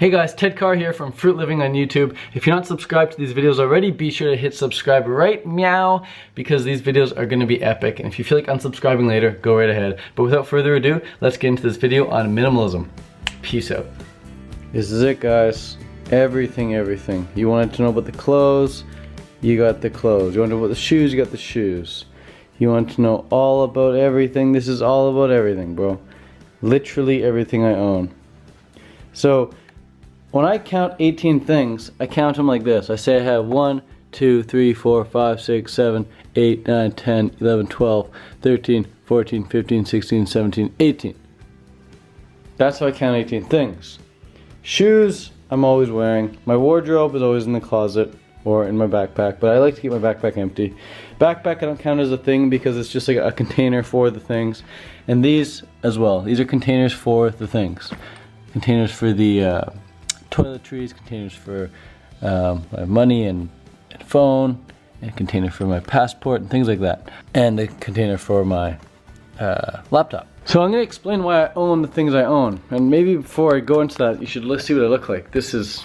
Hey guys, Ted Carr here from Fruit Living on YouTube. If you're not subscribed to these videos already, be sure to hit subscribe right meow, because these videos are going to be epic. And if you feel like unsubscribing later, go right ahead. But without further ado, let's get into this video on minimalism. Peace out. This is it, guys. Everything. You wanted to know about the clothes, you got the clothes. You wanted to know about the shoes, you got the shoes. You want to know all about everything. This is all about everything, bro. Literally everything I own. So, when I count 18 things, I count them like this. I say I have 1, 2, 3, 4, 5, 6, 7, 8, 9, 10, 11, 12, 13, 14, 15, 16, 17, 18. That's how I count 18 things. Shoes, I'm always wearing. My wardrobe is always in the closet or in my backpack, but I like to keep my backpack empty. Backpack I don't count as a thing because it's just like a container for the things. And these as well. These are containers for the things. Containers for the toiletries, containers for my money and phone, and a container for my passport and things like that, and a container for my laptop. So I'm going to explain why I own the things I own, and maybe before I go into that, you should see what I look like. This is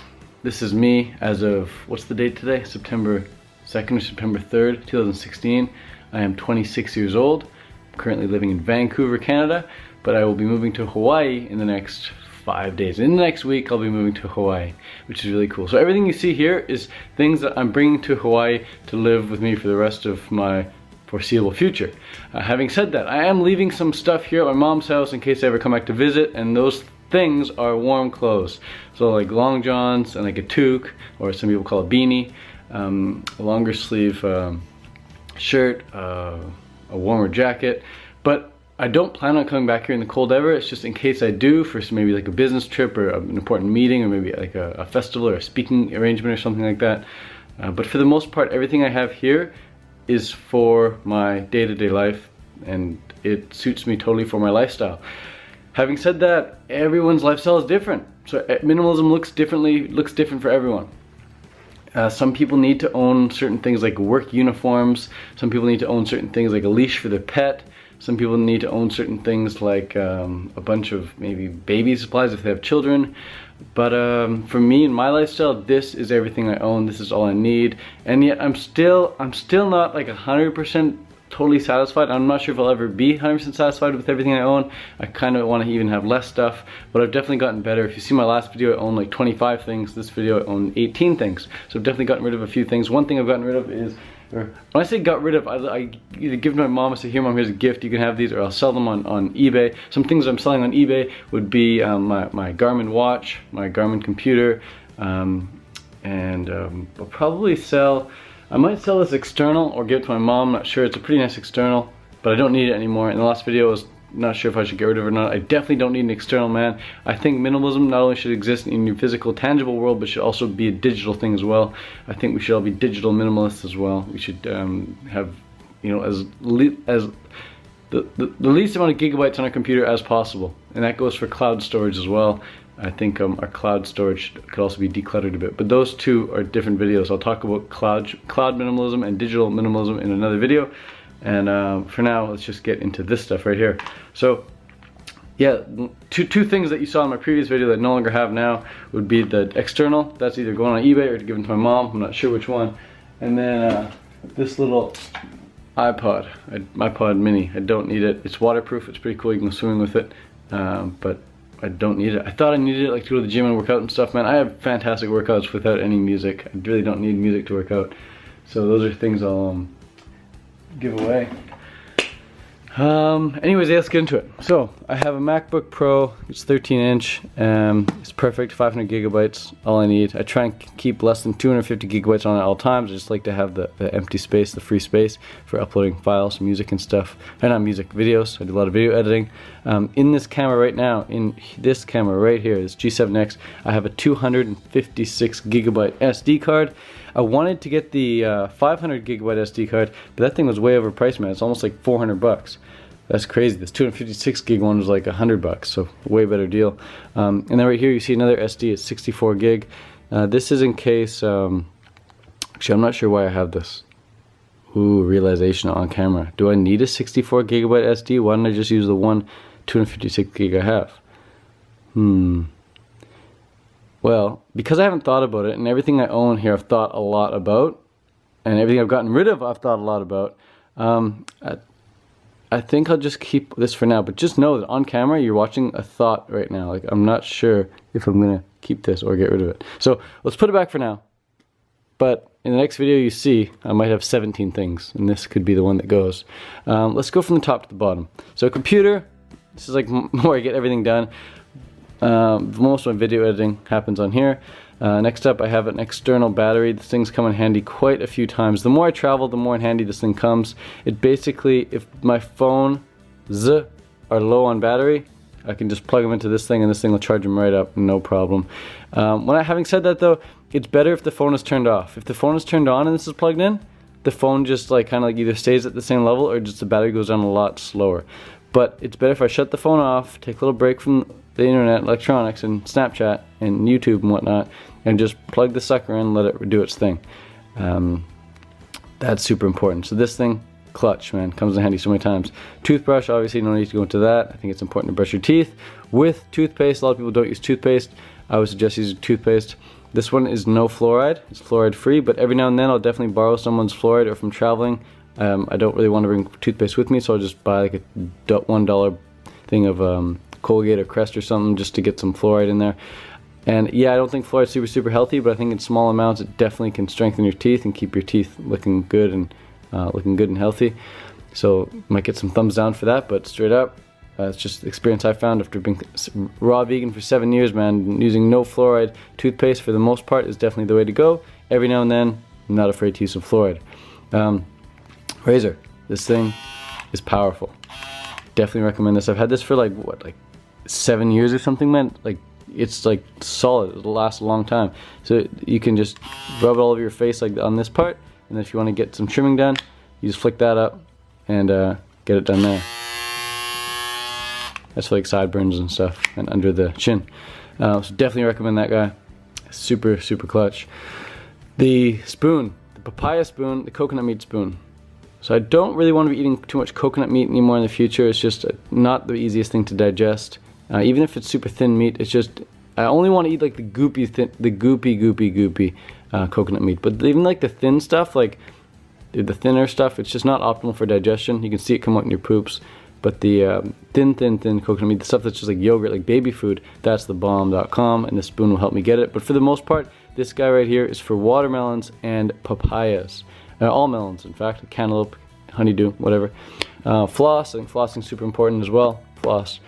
me as of, what's the date today? September 2nd or September 3rd, 2016. I am 26 years old. I'm currently living in Vancouver, Canada, but I will be moving to Hawaii in the next 5 days. In the next week, I'll be moving to Hawaii, which is really cool. So everything you see here is things that I'm bringing to Hawaii to live with me for the rest of my foreseeable future. Having said that, I am leaving some stuff here at my mom's house in case I ever come back to visit, and those things are warm clothes. So like long johns and like a toque, or some people call it beanie, a longer sleeve shirt, a warmer jacket. But I don't plan on coming back here in the cold ever. It's just in case I do, for maybe like a business trip or an important meeting, or maybe like a festival or a speaking arrangement or something like that. But for the most part, everything I have here is for my day-to-day life, and it suits me totally for my lifestyle. Having said that, everyone's lifestyle is different. So minimalism looks different for everyone. Some people need to own certain things like work uniforms. Some people need to own certain things like a leash for their pet. Some people need to own certain things like a bunch of maybe baby supplies if they have children. But for me and my lifestyle, this is everything I own. This is all I need. And yet I'm still not like 100% totally satisfied. I'm not sure if I'll ever be 100% satisfied with everything I own. I kind of want to even have less stuff, but I've definitely gotten better. If you see my last video, I owned like 25 things. This video, I own 18 things. So I've definitely gotten rid of a few things. One thing I've gotten rid of is, when I say got rid of, I either give my mom, I say, here mom, here's a gift, you can have these, or I'll sell them on eBay. Some things I'm selling on eBay would be my Garmin watch, my Garmin computer, and I'll probably I might sell this external or give it to my mom, not sure. It's a pretty nice external, but I don't need it anymore. In the last video I was not sure if I should get rid of it or not. I definitely don't need an external, man. I think minimalism not only should exist in your physical, tangible world, but should also be a digital thing as well. I think we should all be digital minimalists as well. We should have, you know, as the least amount of gigabytes on our computer as possible, and that goes for cloud storage as well. I think our cloud storage could also be decluttered a bit, but those two are different videos. I'll talk about cloud minimalism and digital minimalism in another video. And for now, let's just get into this stuff right here. So, yeah, two things that you saw in my previous video that I no longer have now would be the external. That's either going on eBay or to give it to my mom. I'm not sure which one. And then this little iPod mini. I don't need it. It's waterproof. It's pretty cool. You can go swimming with it. But I don't need it. I thought I needed it like to go to the gym and work out and stuff, man. I have fantastic workouts without any music. I really don't need music to work out. So those are things I'll give away. Anyways, let's get into it. So I have a MacBook Pro. It's 13-inch. It's perfect, 500 gigabytes, all I need. I try and keep less than 250 gigabytes on it at all times. I just like to have the empty space, the free space for uploading files, music and stuff. And not music, videos. I do a lot of video editing. In this camera right now, in this camera right here, this G7X, I have a 256 gigabyte SD card. I wanted to get the 500 gigabyte SD card, but that thing was way overpriced, man. It's almost like 400 bucks. That's crazy. This 256 gig one was like 100 bucks, so way better deal. And then right here you see another SD. It's 64 gig. This is in case, actually I'm not sure why I have this. Ooh, realization on camera. Do I need a 64 gigabyte SD? Why don't I just use the one 256 gig I have? Well, because I haven't thought about it, and everything I own here I've thought a lot about, and everything I've gotten rid of I've thought a lot about, I think I'll just keep this for now. But just know that on camera you're watching a thought right now. Like, I'm not sure if I'm gonna keep this or get rid of it. So let's put it back for now. But in the next video you see, I might have 17 things, and this could be the one that goes. Let's go from the top to the bottom. So computer, this is like where I get everything done. Most of my video editing happens on here. Next up, I have an external battery. This thing's come in handy quite a few times. The more I travel, the more in handy this thing comes. It basically, if my phones are low on battery, I can just plug them into this thing and this thing will charge them right up, no problem. Having said that though, it's better if the phone is turned off. If the phone is turned on and this is plugged in, the phone just like kind of like either stays at the same level or just the battery goes down a lot slower. But it's better if I shut the phone off, take a little break from the internet, electronics, and Snapchat, and YouTube and whatnot, and just plug the sucker in and let it do its thing. That's super important. So this thing, clutch, man, comes in handy so many times. Toothbrush, obviously no need to go into that. I think it's important to brush your teeth with toothpaste. A lot of people don't use toothpaste. I would suggest using toothpaste. This one is no fluoride. It's fluoride free, but every now and then I'll definitely borrow someone's fluoride, or if I'm traveling, I don't really want to bring toothpaste with me, so I'll just buy like a $1 thing of Colgate or Crest or something just to get some fluoride in there. And yeah, I don't think fluoride's super healthy, but I think in small amounts it definitely can strengthen your teeth and keep your teeth looking good and healthy. So might get some thumbs down for that, but straight up, it's just the experience I found after being raw vegan for 7 years, man. Using no fluoride toothpaste for the most part is definitely the way to go. Every now and then, I'm not afraid to use some fluoride. Razor, this thing is powerful. Definitely recommend this. I've had this for like 7 years or something, man. Like, it's like solid. It'll last a long time. So you can just rub it all over your face like on this part, and then if you want to get some trimming done, you just flick that up and get it done there. That's for like sideburns and stuff and under the chin. So definitely recommend that guy. Super clutch. The spoon, the papaya spoon, the coconut meat spoon. So I don't really want to be eating too much coconut meat anymore in the future. It's just not the easiest thing to digest. Even if it's super thin meat, it's just, I only want to eat like the goopy coconut meat. But even like the thin stuff, like the thinner stuff, it's just not optimal for digestion. You can see it come out in your poops. But the thin coconut meat, the stuff that's just like yogurt, like baby food, that's the bomb.com, and this spoon will help me get it. But for the most part, this guy right here is for watermelons and papayas. All melons, in fact, cantaloupe, honeydew, whatever. Floss, I think flossing is super important as well. Floss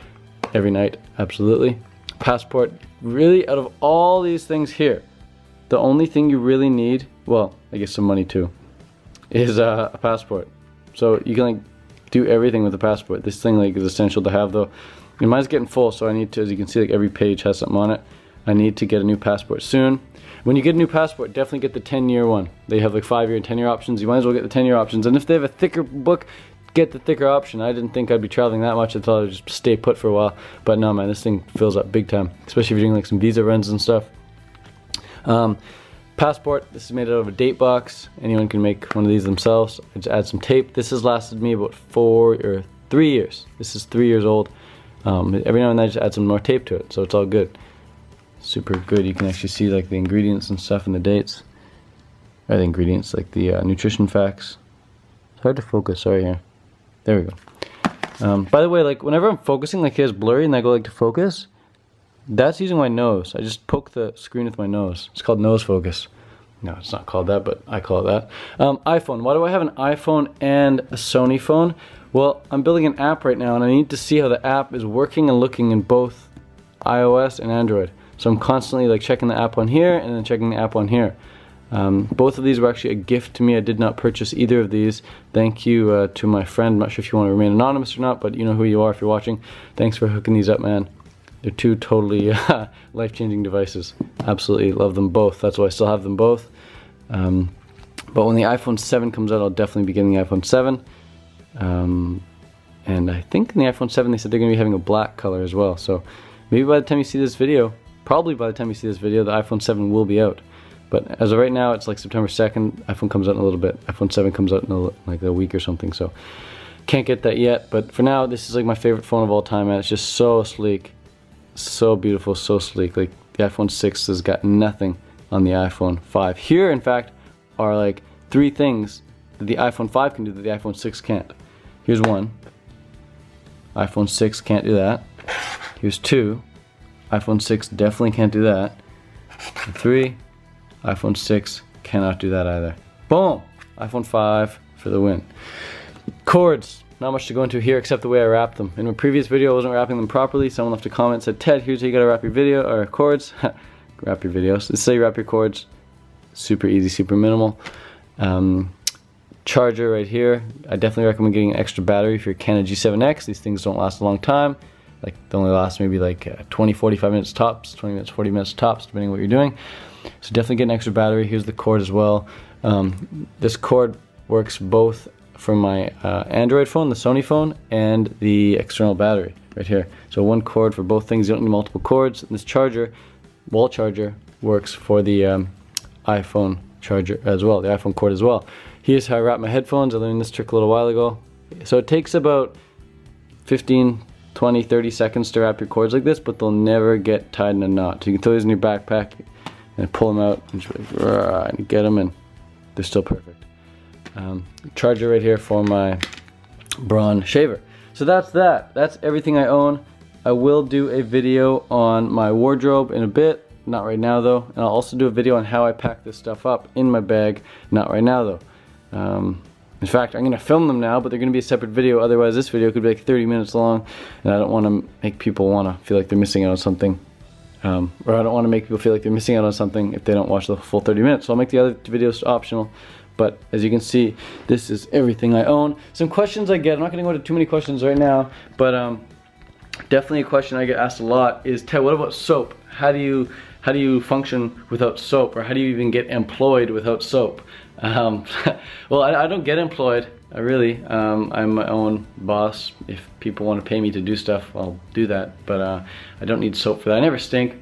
every night, absolutely. Passport, really, out of all these things here, the only thing you really need, well, I guess some money too, is a passport. So you can like do everything with a passport. This thing like is essential to have though. And mine's getting full, so I need to, as you can see, like every page has something on it. I need to get a new passport soon. When you get a new passport, definitely get the 10-year one. They have like 5-year and 10-year options. You might as well get the 10-year options. And if they have a thicker book, get the thicker option. I didn't think I'd be traveling that much. I thought I'd just stay put for a while. But no, man, this thing fills up big time, especially if you're doing like some visa runs and stuff. Passport, this is made out of a date box. Anyone can make one of these themselves. I just add some tape. This has lasted me about 3 years. This is 3 years old. Every now and then I just add some more tape to it, so it's all good. Super good. You can actually see like the ingredients and stuff and the dates. Or the ingredients, like the nutrition facts. It's hard to focus, sorry here. There we go. By the way, like whenever I'm focusing, like here's blurry and I go like to focus, that's using my nose. I just poke the screen with my nose. It's called nose focus. No, it's not called that, but I call it that. iPhone. Why do I have an iPhone and a Sony phone? Well, I'm building an app right now and I need to see how the app is working and looking in both iOS and Android. So I'm constantly like checking the app on here and then checking the app on here. Both of these were actually a gift to me. I did not purchase either of these. Thank you to my friend. I'm not sure if you want to remain anonymous or not, but you know who you are if you're watching. Thanks for hooking these up, man. They're two totally life-changing devices. Absolutely love them both. That's why I still have them both. But when the iPhone 7 comes out, I'll definitely be getting the iPhone 7. And I think in the iPhone 7 they said they're going to be having a black color as well. So maybe by the time you see this video, probably by the time you see this video, the iPhone 7 will be out. But as of right now, it's like September 2nd. iPhone comes out in a little bit. iPhone 7 comes out in like a week or something. So can't get that yet. But for now, this is like my favorite phone of all time, man. It's just so sleek. So beautiful, so sleek. Like The iPhone 6 has got nothing on the iPhone 5. Here, in fact, are like 3 things that the iPhone 5 can do that the iPhone 6 can't. Here's one. iPhone 6 can't do that. Here's 2. iPhone 6 definitely can't do that. And 3. iPhone 6 cannot do that either. Boom! iPhone 5 for the win. Cords. Not much to go into here except the way I wrap them. In my previous video I wasn't wrapping them properly. Someone left a comment, said, Ted, here's how you gotta wrap your video or cords. Wrap your videos. This is how you wrap your cords. Super easy, super minimal. Charger right here. I definitely recommend getting an extra battery for your Canon G7X. These things don't last a long time. Like they only last maybe like 20, 45 minutes tops, 20 minutes, 40 minutes tops, depending on what you're doing. So definitely get an extra battery. Here's the cord as well. This cord works both for my Android phone, the Sony phone, and the external battery right here. So one cord for both things. You don't need multiple cords. And this charger, wall charger, works for the iPhone charger as well, the iPhone cord as well. Here's how I wrap my headphones. I learned this trick a little while ago. So it takes about 15, 20, 30 seconds to wrap your cords like this, but they'll never get tied in a knot. So you can throw these in your backpack and pull them out and, just like, and get them, and they're still perfect. Charger right here for my Braun shaver. So that's that. That's everything I own. I will do a video on my wardrobe in a bit. Not right now though. And I'll also do a video on how I pack this stuff up in my bag. Not right now though. In fact, I'm gonna film them now, but they're gonna be a separate video. Otherwise, this video could be like 30 minutes long, and I don't want to make people want to feel like they're missing out on something. Or I don't want to make people feel like they're missing out on something if they don't watch the full 30 minutes. So I'll make the other videos optional. But as you can see, this is everything I own. Some questions I get, I'm not gonna go into too many questions right now, but definitely a question I get asked a lot is, Ted, what about soap? How do you function without soap, or how do you even get employed without soap? Well, I don't get employed, really. I'm my own boss. If people want to pay me to do stuff, I'll do that, but I don't need soap for that. I never stink.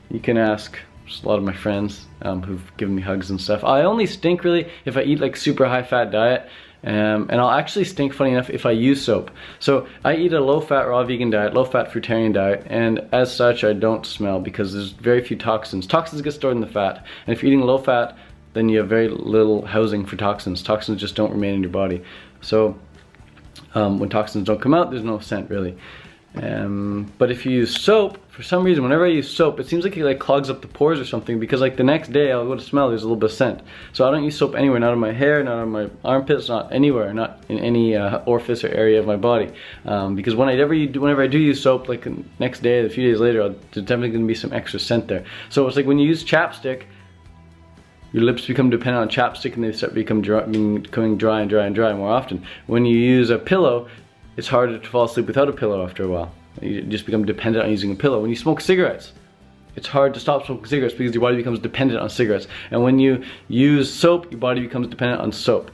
You can ask just a lot of my friends who've given me hugs and stuff. I only stink really if I eat like super high fat diet, and I'll actually stink, funny enough, if I use soap. So I eat a low fat raw vegan diet, low fat fruitarian diet, and as such I don't smell because there's very few toxins. Toxins get stored in the fat, and if you're eating low fat, then you have very little housing for toxins. Toxins just don't remain in your body. So when toxins don't come out, there's no scent really. But if you use soap, for some reason, whenever I use soap, it seems like it like clogs up the pores or something, because like the next day I'll go to smell, there's a little bit of scent. So I don't use soap anywhere, not on my hair, not on my armpits, not anywhere, not in any orifice or area of my body. Because whenever I do use soap, like the next day, a few days later, there's definitely gonna be some extra scent there. So it's like when you use chapstick, your lips become dependent on chapstick and they start becoming dry and dry more often. When you use a pillow, it's harder to fall asleep without a pillow after a while. You just become dependent on using a pillow. When you smoke cigarettes, it's hard to stop smoking cigarettes because your body becomes dependent on cigarettes. And when you use soap, your body becomes dependent on soap.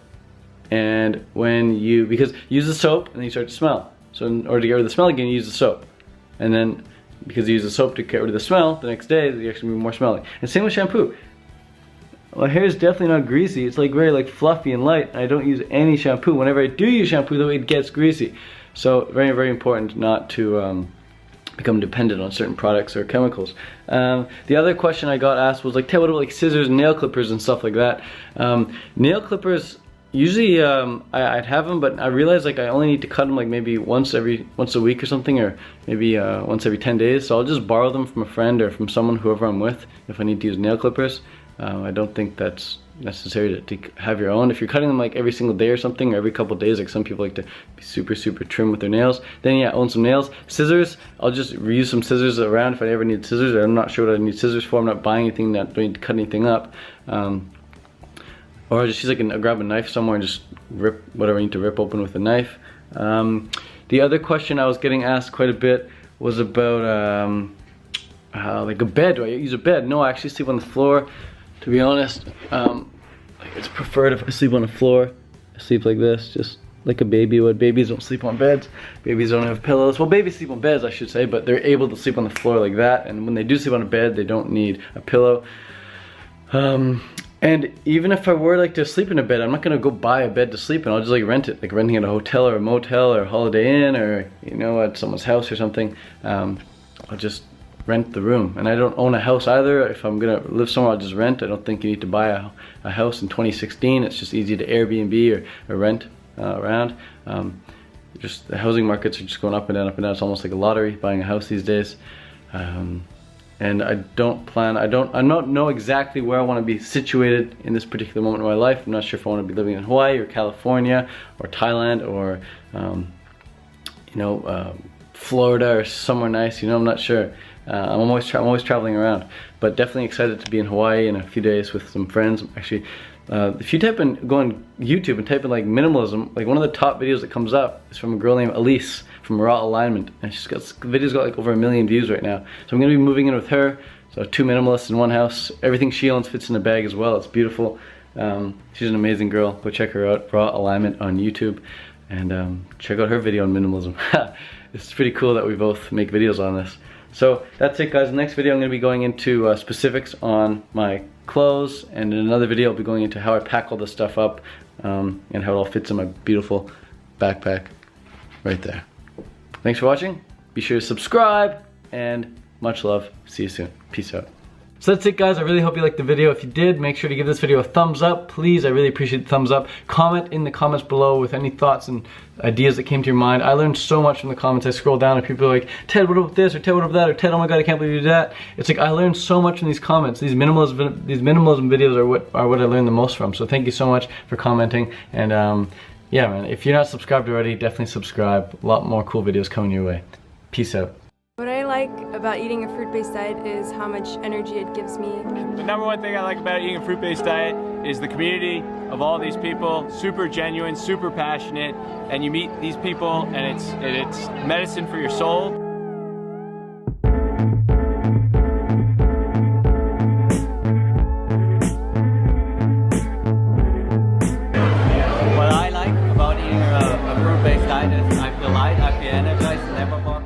And because you use the soap and then you start to smell. So in order to get rid of the smell again, you use the soap. And then because you use the soap to get rid of the smell, the next day you're actually more smelly. And same with shampoo. My hair is definitely not greasy. It's like very like fluffy and light. I don't use any shampoo. Whenever I do use shampoo though, it gets greasy. So very, very important not to become dependent on certain products or chemicals. The other question I got asked was like, Ted, what about like scissors and nail clippers and stuff like that? Nail clippers, usually I'd have them, but I realized like I only need to cut them like maybe once a week or something, or maybe once every 10 days. So I'll just borrow them from a friend or from someone, whoever I'm with, if I need to use nail clippers. I don't think that's necessary to have your own. If you're cutting them like every single day or something, or every couple of days, like some people like to be super, super trim with their nails, then yeah, own some nails. Scissors, I'll just reuse some scissors around if I ever need scissors. I'm not sure what I need scissors for. I'm not buying anything, don't need to cut anything up. Or I'll just use like grab a knife somewhere and just rip whatever I need to rip open with a knife. The other question I was getting asked quite a bit was about like a bed. Do I use a bed? No, I actually sleep on the floor. To be honest, it's preferred if I sleep on the floor. I sleep like this, just like a baby would. Babies don't sleep on beds. Babies don't have pillows. Well, babies sleep on beds, I should say, but they're able to sleep on the floor like that. And when they do sleep on a bed, they don't need a pillow. And even if I were like to sleep in a bed, I'm not gonna go buy a bed to sleep in. I'll just like rent it, like renting at a hotel or a motel or a Holiday Inn or, you know, at someone's house or something. I'll just rent the room. And I don't own a house either. If I'm gonna live somewhere, I'll just rent. I don't think you need to buy a house in 2016. It's just easy to Airbnb or rent around. Just the housing markets are just going up and down, up and down. It's almost like a lottery buying a house these days. And I don't know exactly where I want to be situated in this particular moment in my life. I'm not sure if I want to be living in Hawaii or California or Thailand or Florida or somewhere nice. I'm not sure. I'm always traveling around, but definitely excited to be in Hawaii in a few days with some friends. Actually, if you go on YouTube and type in like minimalism, like one of the top videos that comes up is from a girl named Elise from Raw Alignment, and she's got videos got like over 1 million views right now. So I'm gonna be moving in with her. So 2 minimalists in one house. Everything she owns fits in a bag as well. It's beautiful. She's an amazing girl. Go check her out, Raw Alignment on YouTube, and check out her video on minimalism. It's pretty cool that we both make videos on this. So that's it, guys. The next video I'm going to be going into specifics on my clothes, and in another video I'll be going into how I pack all this stuff up and how it all fits in my beautiful backpack right there. Thanks for watching. Be sure to subscribe, and much love. See you soon. Peace out. So that's it, guys. I really hope you liked the video. If you did, make sure to give this video a thumbs up. Please, I really appreciate the thumbs up. Comment in the comments below with any thoughts and ideas that came to your mind. I learned so much from the comments. I scroll down and people are like, Ted, what about this? Or Ted, what about that? Or Ted, oh my God, I can't believe you did that. It's like, I learned so much from these comments. These minimalism videos are what I learned the most from. So thank you so much for commenting. And yeah, man, if you're not subscribed already, definitely subscribe. A lot more cool videos coming your way. Peace out. What I like about eating a fruit-based diet is how much energy it gives me. The number one thing I like about eating a fruit-based diet is the community of all these people. Super genuine, super passionate, and you meet these people and it's medicine for your soul. What I like about eating a fruit-based diet is I feel light, I feel energized, and evermore.